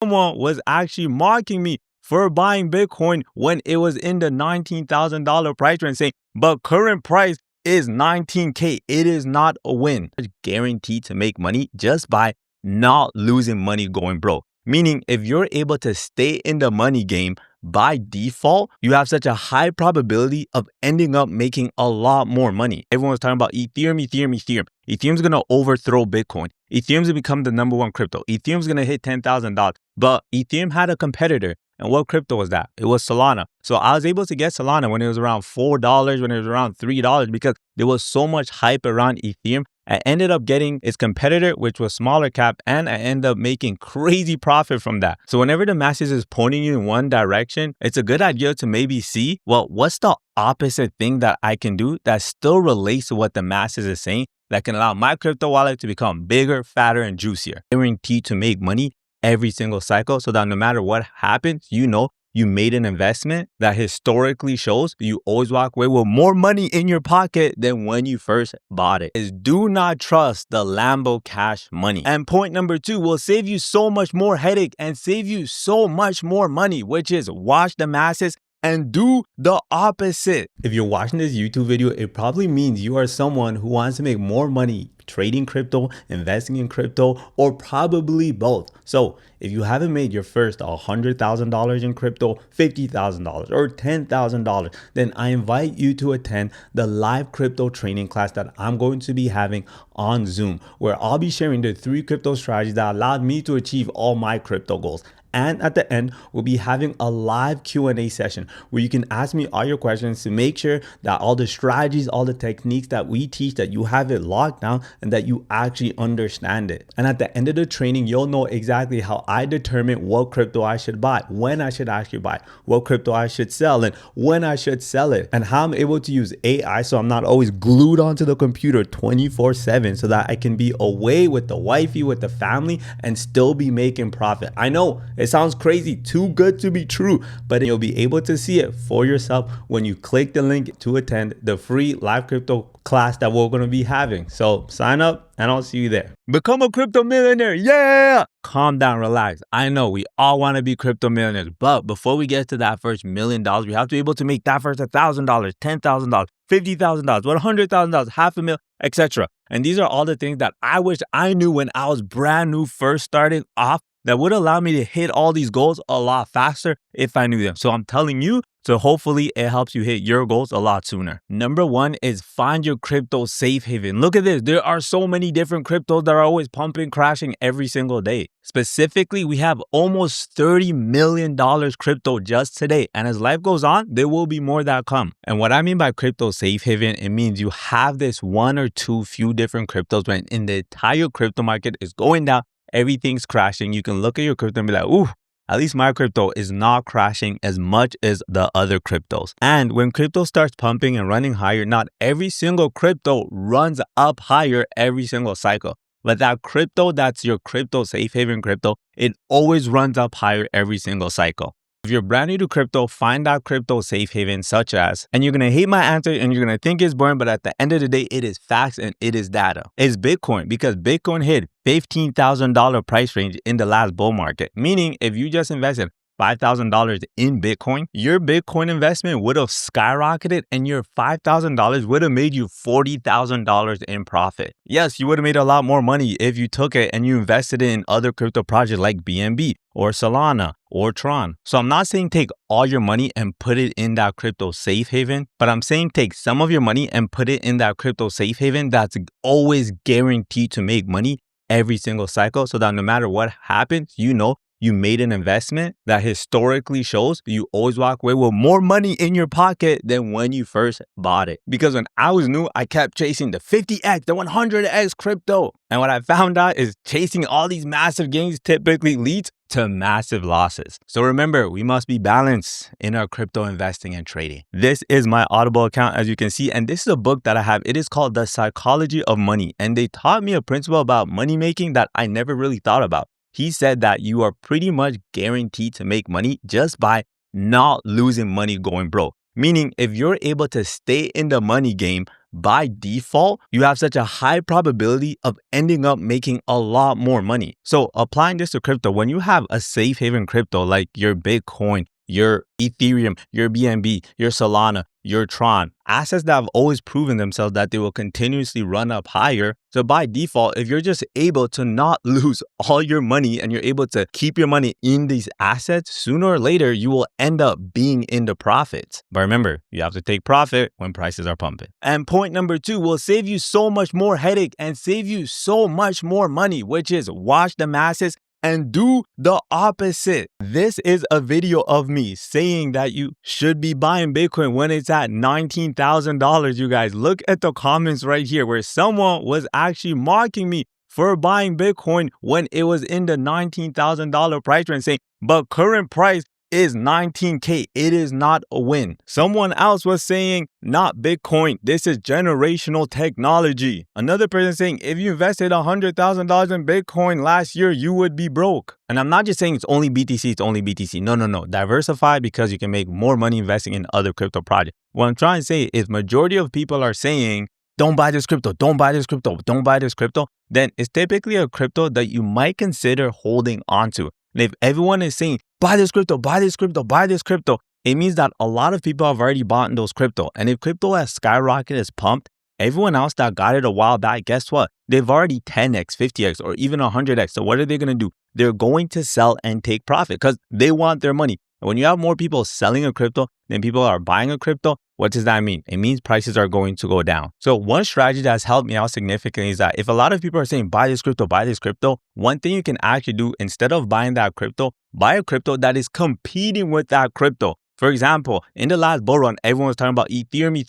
Someone was actually mocking me for buying Bitcoin when it was in the $19,000 price range, saying, but current price is 19K. It is not a win. It's guaranteed to make money just by not losing money going broke. Meaning, if you're able to stay in the money game by default, you have such a high probability of ending up making a lot more money. Everyone's talking about Ethereum. Ethereum's going to overthrow Bitcoin. Ethereum's going to become the number one crypto. Ethereum's going to hit $10,000. But Ethereum had a competitor. And what crypto was that? It was Solana. So I was able to get Solana when it was around $4, when it was around $3, because there was so much hype around Ethereum. I ended up getting its competitor, which was smaller cap, and I ended up making crazy profit from that. So whenever the masses is pointing you in one direction, it's a good idea to maybe see, well, what's the opposite thing that I can do that still relates to what the masses is saying that can allow my crypto wallet to become bigger, fatter, and juicier. Guaranteed to make money every single cycle so that no matter what happens, you know you made an investment that historically shows you always walk away with more money in your pocket than when you first bought it. Is do not trust the Lambo Cash money. And point number 2 will save you so much more headache and save you so much more money, which is watch the masses and do the opposite. If you're watching this YouTube video, it probably means you are someone who wants to make more money trading crypto, investing in crypto, or probably both. So if you haven't made your first $100,000 in crypto, $50,000 or $10,000, then I invite you to attend the live crypto training class that I'm going to be having on Zoom, where I'll be sharing the 3 crypto strategies that allowed me to achieve all my crypto goals. And at the end, we'll be having a live Q&A session where you can ask me all your questions to make sure that all the strategies, all the techniques that we teach, that you have it locked down and that you actually understand it. And at the end of the training, you'll know exactly how I determine what crypto I should buy, when I should actually buy, what crypto I should sell, and when I should sell it, and how I'm able to use AI so I'm not always glued onto the computer 24/7 so that I can be away with the wifey, with the family, and still be making profit. I know it sounds crazy, too good to be true, but you'll be able to see it for yourself when you click the link to attend the free live crypto class that we're going to be having. So sign up and I'll see you there. Become a crypto millionaire. Yeah. Calm down, relax. I know we all want to be crypto millionaires, but before we get to that first $1 million, we have to be able to make that first $1,000, $10,000, $50,000, $100,000, $500,000, etc. And these are all the things that I wish I knew when I was brand new, first starting off, that would allow me to hit all these goals a lot faster if I knew them. So I'm telling you, so hopefully it helps you hit your goals a lot sooner. Number 1 is find your crypto safe haven. Look at this. There are so many different cryptos that are always pumping, crashing every single day. Specifically, we have almost $30 million crypto just today. And as life goes on, there will be more that come. And what I mean by crypto safe haven, it means you have this 1 or 2 few different cryptos when in the entire crypto market is going down, everything's crashing. You can look at your crypto and be like, ooh, at least my crypto is not crashing as much as the other cryptos. And when crypto starts pumping and running higher, not every single crypto runs up higher every single cycle. But that crypto, that's your crypto safe haven crypto, it always runs up higher every single cycle. If you're brand new to crypto, find out crypto safe haven such as, and you're going to hate my answer and you're going to think it's boring, but at the end of the day, it is facts and it is data. It's Bitcoin, because Bitcoin hit $15,000 price range in the last bull market. Meaning if you just invested $5,000 in Bitcoin, your Bitcoin investment would have skyrocketed and your $5,000 would have made you $40,000 in profit. Yes, you would have made a lot more money if you took it and you invested it in other crypto projects like BNB or Solana or Tron. So I'm not saying take all your money and put it in that crypto safe haven, but I'm saying take some of your money and put it in that crypto safe haven that's always guaranteed to make money every single cycle so that no matter what happens, you know you made an investment that historically shows you always walk away with more money in your pocket than when you first bought it. Because when I was new, I kept chasing the 50x, the 100x crypto. And what I found out is chasing all these massive gains typically leads to massive losses. So remember, we must be balanced in our crypto investing and trading. This is my Audible account, as you can see, and this is a book that I have. It is called The Psychology of Money. And they taught me a principle about money making that I never really thought about. He said that you are pretty much guaranteed to make money just by not losing money going broke. Meaning if you're able to stay in the money game by default, you have such a high probability of ending up making a lot more money. So applying this to crypto, when you have a safe haven crypto like your Bitcoin, your Ethereum, your BNB, your Solana, your Tron, assets that have always proven themselves that they will continuously run up higher. So by default, if you're just able to not lose all your money and you're able to keep your money in these assets, sooner or later, you will end up being in the profits. But remember, you have to take profit when prices are pumping. And point number 2 will save you so much more headache and save you so much more money, which is watch the masses and do the opposite. This is a video of me saying that you should be buying Bitcoin when it's at $19,000, you guys. Look at the comments right here where someone was actually mocking me for buying Bitcoin when it was in the $19,000 price range, saying, but current price is 19K. It is not a win. Someone else was saying, not Bitcoin. This is generational technology. Another person saying, if you invested $100,000 in Bitcoin last year, you would be broke. And I'm not just saying it's only BTC, it's only BTC. No. Diversify because you can make more money investing in other crypto projects. What I'm trying to say is majority of people are saying, don't buy this crypto, don't buy this crypto, don't buy this crypto. Then it's typically a crypto that you might consider holding onto. And if everyone is saying, buy this crypto, buy this crypto, buy this crypto, it means that a lot of people have already bought in those crypto. And if crypto has skyrocketed, is pumped, everyone else that got it a while back, guess what? They've already 10x, 50x, or even 100x. So what are they going to do? They're going to sell and take profit because they want their money. And when you have more people selling a crypto than people are buying a crypto, what does that mean? It means prices are going to go down. So one strategy that's helped me out significantly is that if a lot of people are saying, buy this crypto, one thing you can actually do instead of buying that crypto, buy a crypto that is competing with that crypto. For example, in the last bull run, everyone was talking about Ethereum.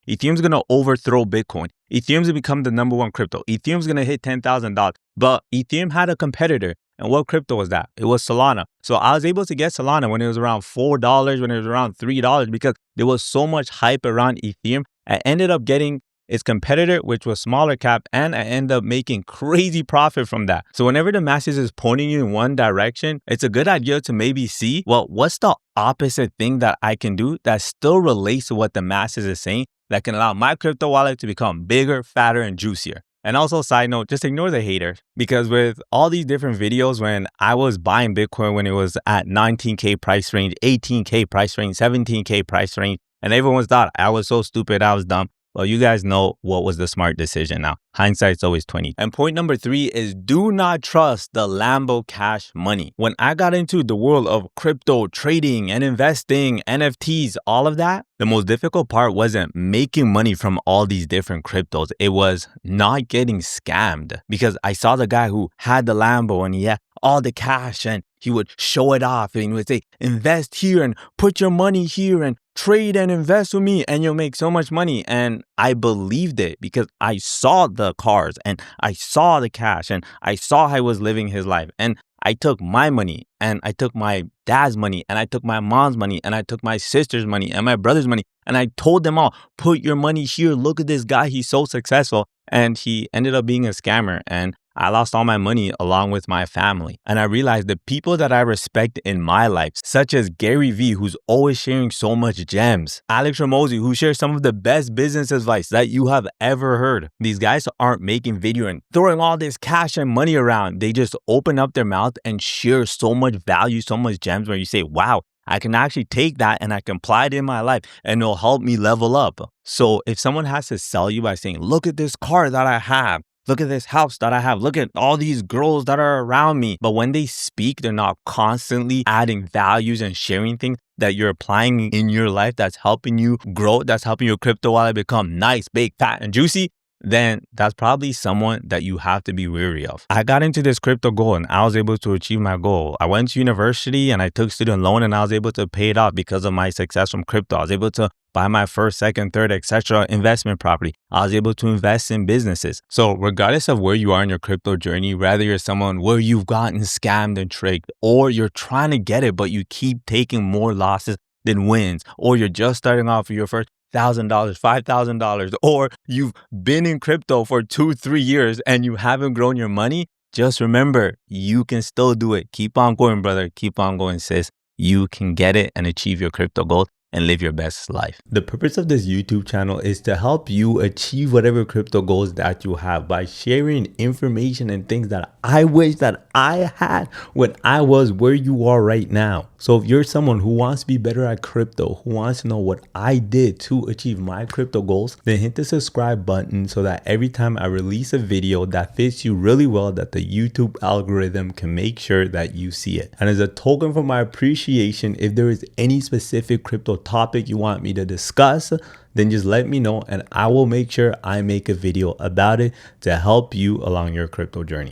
Ethereum's going to overthrow Bitcoin. Ethereum's going to become the number one crypto. Ethereum's going to hit $10,000. But Ethereum had a competitor. And what crypto was that? It was Solana. So I was able to get Solana when it was around $4, when it was around $3, because there was so much hype around Ethereum. I ended up getting its competitor, which was smaller cap, and I ended up making crazy profit from that. So whenever the masses is pointing you in one direction, it's a good idea to maybe see, well, what's the opposite thing that I can do that still relates to what the masses is saying that can allow my crypto wallet to become bigger, fatter, and juicier. And also, side note, just ignore the haters, because with all these different videos, when I was buying Bitcoin when it was at 19K price range, 18K price range, 17K price range, and everyone's thought I was so stupid, I was dumb. Well, you guys know what was the smart decision now. Hindsight's always 20. And point number 3 is do not trust the Lambo Cash money. When I got into the world of crypto trading and investing, NFTs, all of that, the most difficult part wasn't making money from all these different cryptos. It was not getting scammed, because I saw the guy who had the Lambo and he had all the cash and he would show it off and he would say, invest here and put your money here and trade and invest with me and you'll make so much money. And I believed it because I saw the cars and I saw the cash and I saw how he was living his life. And I took my money and I took my dad's money and I took my mom's money and I took my sister's money and my brother's money. And I told them all, put your money here. Look at this guy. He's so successful. And he ended up being a scammer. And I lost all my money along with my family. And I realized the people that I respect in my life, such as Gary Vee, who's always sharing so much gems, Alex Ramosi, who shares some of the best business advice that you have ever heard. These guys aren't making video and throwing all this cash and money around. They just open up their mouth and share so much value, so much gems where you say, wow, I can actually take that and I can apply it in my life and it'll help me level up. So if someone has to sell you by saying, look at this car that I have, look at this house that I have, look at all these girls that are around me, but when they speak, they're not constantly adding values and sharing things that you're applying in your life that's helping you grow, that's helping your crypto wallet become nice, big, fat, and juicy, then that's probably someone that you have to be wary of. I got into this crypto goal and I was able to achieve my goal. I went to university and I took student loan and I was able to pay it off because of my success from crypto. I was able to buy my first, second, third, etc. investment property. I was able to invest in businesses. So regardless of where you are in your crypto journey, whether you're someone where you've gotten scammed and tricked, or you're trying to get it, but you keep taking more losses than wins, or you're just starting off with your first $1,000, $5,000, or you've been in crypto for 2-3 years and you haven't grown your money, just remember, you can still do it. Keep on going, brother. Keep on going, sis. You can get it and achieve your crypto goals. and live your best life. The purpose of this YouTube channel is to help you achieve whatever crypto goals that you have by sharing information and things that I wish that I had when I was where you are right now. So if you're someone who wants to be better at crypto, who wants to know what I did to achieve my crypto goals, then hit the subscribe button so that every time I release a video that fits you really well, that the YouTube algorithm can make sure that you see it. And as a token for my appreciation, if there is any specific crypto topic you want me to discuss, then just let me know and I will make sure I make a video about it to help you along your crypto journey.